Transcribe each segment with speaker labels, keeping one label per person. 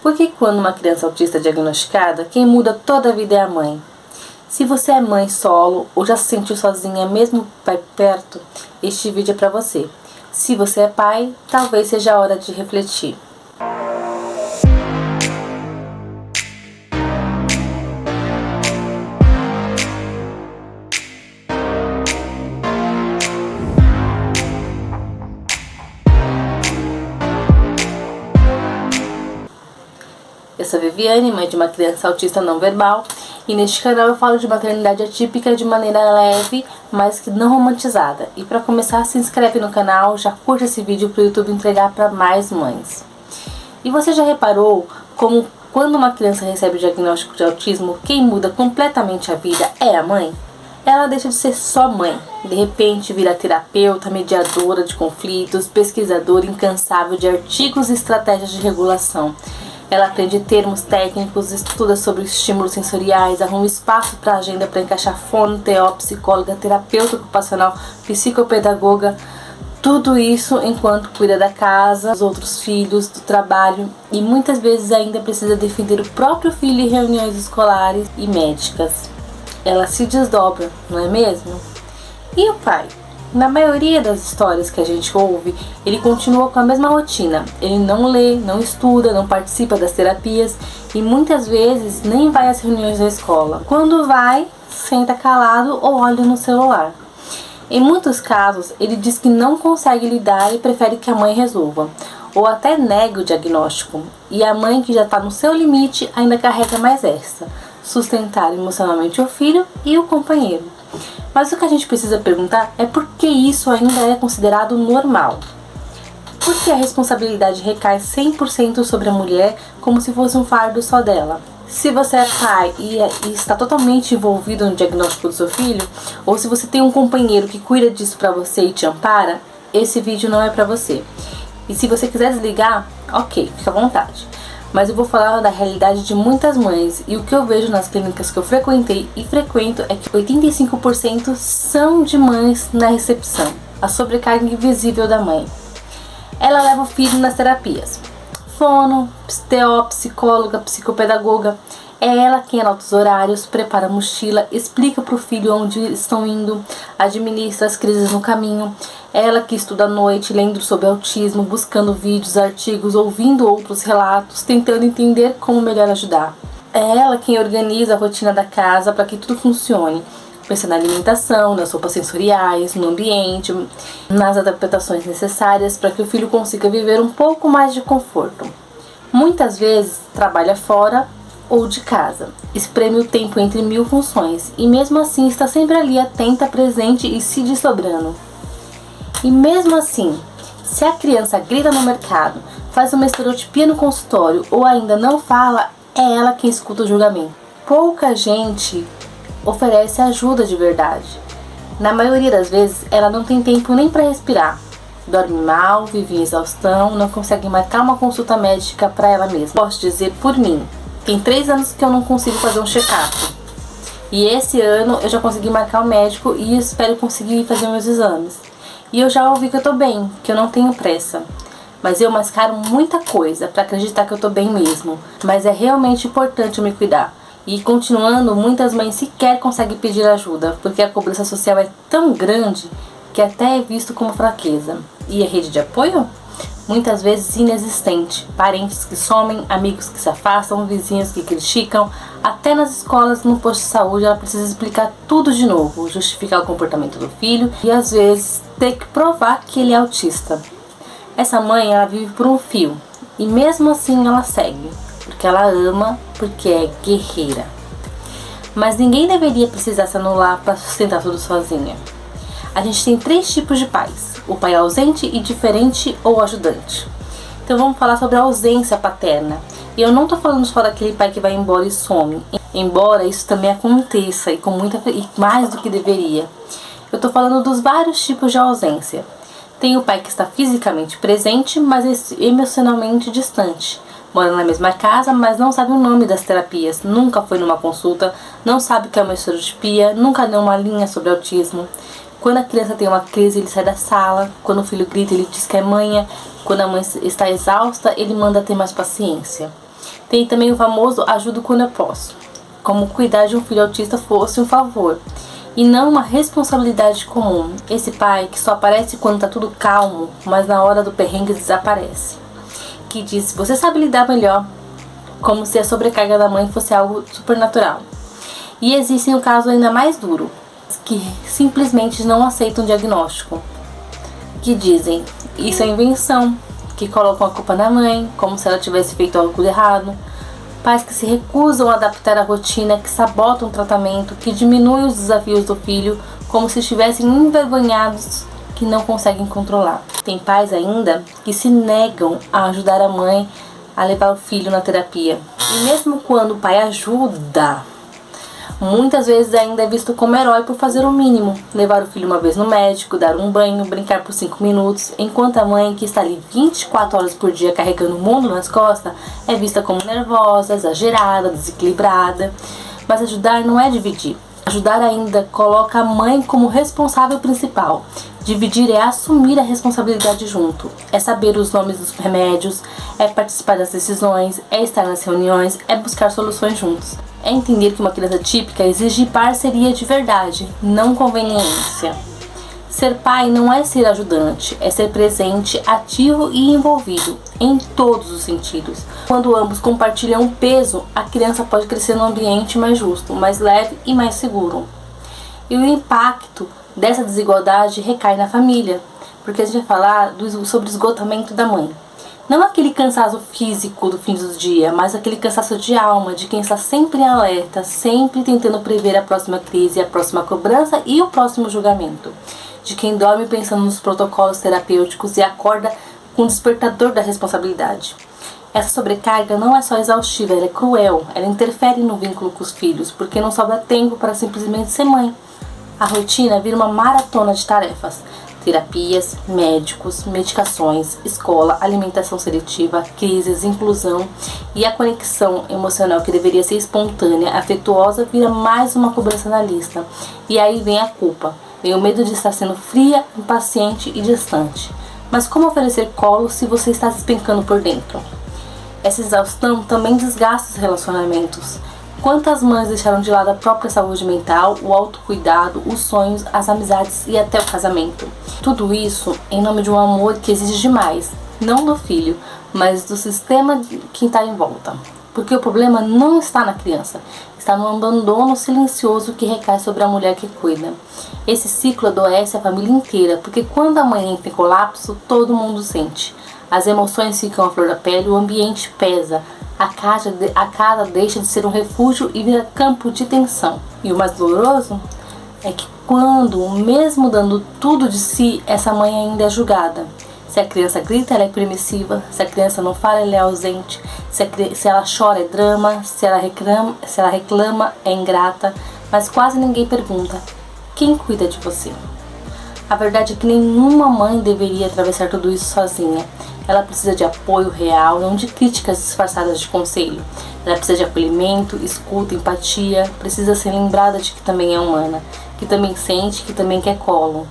Speaker 1: Por que quando uma criança autista é diagnosticada, quem muda toda a vida é a mãe? Se você é mãe solo ou já se sentiu sozinha mesmo pai perto, este vídeo é para você. Se você é pai, talvez seja a hora de refletir. Eu sou Viviane, mãe de uma criança autista não verbal, e neste canal eu falo de maternidade atípica de maneira leve, mas que não romantizada. E para começar, se inscreve no canal, já curte esse vídeo para o YouTube entregar para mais mães. E você já reparou como quando uma criança recebe o diagnóstico de autismo, quem muda completamente a vida é a mãe? Ela deixa de ser só mãe, de repente vira terapeuta, mediadora de conflitos, pesquisadora incansável de artigos e estratégias de regulação. Ela aprende termos técnicos, estuda sobre estímulos sensoriais, arruma espaço para a agenda para encaixar fono, TO, psicóloga, terapeuta ocupacional, psicopedagoga. Tudo isso enquanto cuida da casa, dos outros filhos, do trabalho e muitas vezes ainda precisa defender o próprio filho em reuniões escolares e médicas. Ela se desdobra, não é mesmo? E o pai? Na maioria das histórias que a gente ouve, ele continua com a mesma rotina. Ele não lê, não estuda, não participa das terapias e muitas vezes nem vai às reuniões da escola. Quando vai, senta calado ou olha no celular. Em muitos casos, ele diz que não consegue lidar e prefere que a mãe resolva, ou até nega o diagnóstico. E a mãe, que já está no seu limite, ainda carrega mais essa: sustentar emocionalmente o filho e o companheiro. Mas o que a gente precisa perguntar é por que isso ainda é considerado normal. Por que a responsabilidade recai 100% sobre a mulher como se fosse um fardo só dela? Se você é pai e está totalmente envolvido no diagnóstico do seu filho, ou se você tem um companheiro que cuida disso pra você e te ampara, esse vídeo não é pra você. E se você quiser desligar, ok, fica à vontade. Mas eu vou falar da realidade de muitas mães, e o que eu vejo nas clínicas que eu frequentei e frequento é que 85% são de mães na recepção. A sobrecarga invisível da mãe. Ela leva o filho nas terapias. Fono, TO, psicóloga, psicopedagoga. É ela quem anota os horários, prepara a mochila, explica para o filho onde estão indo, administra as crises no caminho. É ela que estuda à noite, lendo sobre autismo, buscando vídeos, artigos, ouvindo outros relatos, tentando entender como melhor ajudar. É ela quem organiza a rotina da casa para que tudo funcione, pensando na alimentação, nas roupas sensoriais, no ambiente, nas adaptações necessárias para que o filho consiga viver um pouco mais de conforto. Muitas vezes trabalha fora ou de casa, espreme o tempo entre 1000 funções e mesmo assim está sempre ali atenta, presente e se desdobrando. E mesmo assim, se a criança grita no mercado, faz uma estereotipia no consultório ou ainda não fala, é ela quem escuta o julgamento. Pouca gente oferece ajuda de verdade. Na maioria das vezes, ela não tem tempo nem para respirar. Dorme mal, vive em exaustão, não consegue marcar uma consulta médica para ela mesma. Posso dizer por mim, tem 3 anos que eu não consigo fazer um check-up. E esse ano eu já consegui marcar o médico e espero conseguir fazer meus exames. E eu já ouvi que eu tô bem, que eu não tenho pressa. Mas eu mascaro muita coisa para acreditar que eu tô bem mesmo. Mas é realmente importante eu me cuidar. E continuando, muitas mães sequer conseguem pedir ajuda, porque a cobrança social é tão grande que até é visto como fraqueza. E a rede de apoio? Muitas vezes inexistente. Parentes que somem, amigos que se afastam, vizinhos que criticam. Até nas escolas, no posto de saúde, ela precisa explicar tudo de novo, justificar o comportamento do filho e às vezes ter que provar que ele é autista. Essa mãe, ela vive por um fio e mesmo assim ela segue, porque ela ama, porque é guerreira. Mas ninguém deveria precisar se anular para sustentar tudo sozinha. A gente tem 3 tipos de pais: o pai ausente, indiferente ou ajudante. Então vamos falar sobre a ausência paterna. E eu não estou falando só daquele pai que vai embora e some, embora isso também aconteça e mais do que deveria. Eu estou falando dos vários tipos de ausência. Tem o pai que está fisicamente presente, mas emocionalmente distante. Mora na mesma casa, mas não sabe o nome das terapias, nunca foi numa consulta, não sabe o que é uma estereotipia, nunca deu uma linha sobre autismo. Quando a criança tem uma crise, ele sai da sala. Quando o filho grita, ele diz que é manha. Quando a mãe está exausta, ele manda ter mais paciência. Tem também o famoso ajudo quando eu posso, como cuidar de um filho autista fosse um favor e não uma responsabilidade comum. Esse pai que só aparece quando tá tudo calmo, mas na hora do perrengue desaparece. Que diz, você sabe lidar melhor, como se a sobrecarga da mãe fosse algo supernatural. E existem o caso ainda mais duro, que simplesmente não aceitam o diagnóstico, que dizem, isso é invenção, que colocam a culpa na mãe, como se ela tivesse feito algo de errado. Pais que se recusam a adaptar a rotina, que sabotam o tratamento, que diminuem os desafios do filho, como se estivessem envergonhados, que não conseguem controlar. Tem pais ainda que se negam a ajudar a mãe a levar o filho na terapia. E mesmo quando o pai ajuda, muitas vezes ainda é visto como herói por fazer o mínimo. Levar o filho uma vez no médico, dar um banho, brincar por 5 minutos, enquanto a mãe, que está ali 24 horas por dia carregando o mundo nas costas, é vista como nervosa, exagerada, desequilibrada. Mas ajudar não é dividir. Ajudar ainda coloca a mãe como responsável principal. Dividir é assumir a responsabilidade junto. É saber os nomes dos remédios, é participar das decisões, é estar nas reuniões, é buscar soluções juntos. É entender que uma criança típica exige parceria de verdade, não conveniência. Ser pai não é ser ajudante, é ser presente, ativo e envolvido, em todos os sentidos. Quando ambos compartilham o peso, a criança pode crescer num ambiente mais justo, mais leve e mais seguro. E o impacto dessa desigualdade recai na família, porque a gente vai falar sobre o esgotamento da mãe. Não aquele cansaço físico do fim do dia, mas aquele cansaço de alma, de quem está sempre em alerta, sempre tentando prever a próxima crise, a próxima cobrança e o próximo julgamento. De quem dorme pensando nos protocolos terapêuticos e acorda com o despertador da responsabilidade. Essa sobrecarga não é só exaustiva, ela é cruel, ela interfere no vínculo com os filhos, porque não sobra tempo para simplesmente ser mãe. A rotina vira uma maratona de tarefas. Terapias, médicos, medicações, escola, alimentação seletiva, crises, inclusão, e a conexão emocional que deveria ser espontânea, afetuosa, vira mais uma cobrança na lista. E aí vem a culpa, vem o medo de estar sendo fria, impaciente e distante. Mas como oferecer colo se você está despencando por dentro? Essa exaustão também desgasta os relacionamentos. Quantas mães deixaram de lado a própria saúde mental, o autocuidado, os sonhos, as amizades e até o casamento? Tudo isso em nome de um amor que exige demais, não do filho, mas do sistema que está em volta. Porque o problema não está na criança, está no abandono silencioso que recai sobre a mulher que cuida. Esse ciclo adoece a família inteira, porque quando a mãe entra em colapso, todo mundo sente. As emoções ficam à flor da pele, o ambiente pesa. A casa deixa de ser um refúgio e vira campo de tensão. E o mais doloroso é que quando, mesmo dando tudo de si, essa mãe ainda é julgada. Se a criança grita, ela é permissiva. Se a criança não fala, ela é ausente. Se ela chora, é drama. Se ela reclama, é ingrata. Mas quase ninguém pergunta: quem cuida de você? A verdade é que nenhuma mãe deveria atravessar tudo isso sozinha. Ela precisa de apoio real, não de críticas disfarçadas de conselho. Ela precisa de acolhimento, escuta, empatia. Precisa ser lembrada de que também é humana, que também sente, que também quer colo.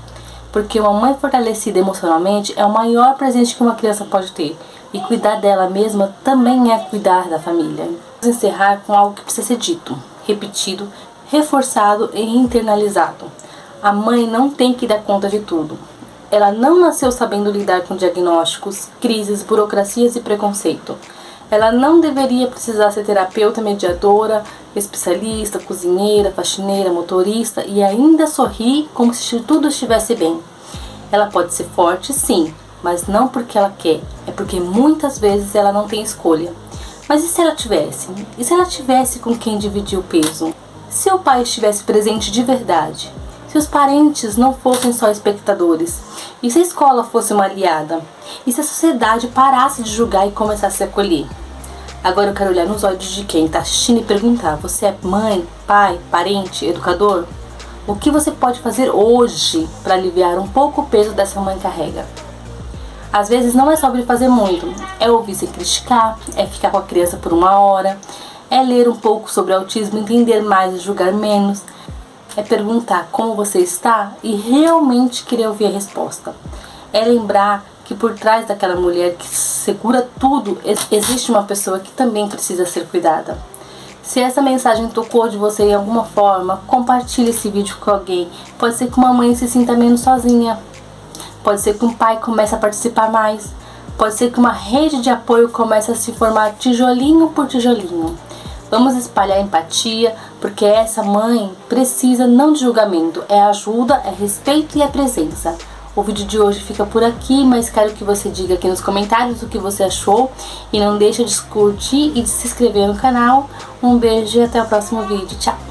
Speaker 1: Porque uma mãe fortalecida emocionalmente é o maior presente que uma criança pode ter. E cuidar dela mesma também é cuidar da família. Vamos encerrar com algo que precisa ser dito, repetido, reforçado e internalizado. A mãe não tem que dar conta de tudo. Ela não nasceu sabendo lidar com diagnósticos, crises, burocracias e preconceito. Ela não deveria precisar ser terapeuta, mediadora, especialista, cozinheira, faxineira, motorista e ainda sorrir como se tudo estivesse bem. Ela pode ser forte, sim, mas não porque ela quer, é porque muitas vezes ela não tem escolha. Mas e se ela tivesse? E se ela tivesse com quem dividir o peso? Se o pai estivesse presente de verdade? Se os parentes não fossem só espectadores? E se a escola fosse uma aliada? E se a sociedade parasse de julgar e começasse a acolher? Agora eu quero olhar nos olhos de quem está assistindo e perguntar: você é mãe, pai, parente, educador? O que você pode fazer hoje para aliviar um pouco o peso dessa mãe carrega? Às vezes não é sobre fazer muito, é ouvir sem criticar, é ficar com a criança por 1 hora, é ler um pouco sobre autismo, entender mais e julgar menos, é perguntar como você está e realmente querer ouvir a resposta. É lembrar que por trás daquela mulher que segura tudo, existe uma pessoa que também precisa ser cuidada. Se essa mensagem tocou de você em alguma forma, compartilhe esse vídeo com alguém. Pode ser que uma mãe se sinta menos sozinha. Pode ser que um pai comece a participar mais. Pode ser que uma rede de apoio comece a se formar tijolinho por tijolinho. Vamos espalhar empatia, porque essa mãe precisa não de julgamento, é ajuda, é respeito e é presença. O vídeo de hoje fica por aqui, mas quero que você diga aqui nos comentários o que você achou e não deixa de curtir e de se inscrever no canal. Um beijo e até o próximo vídeo. Tchau!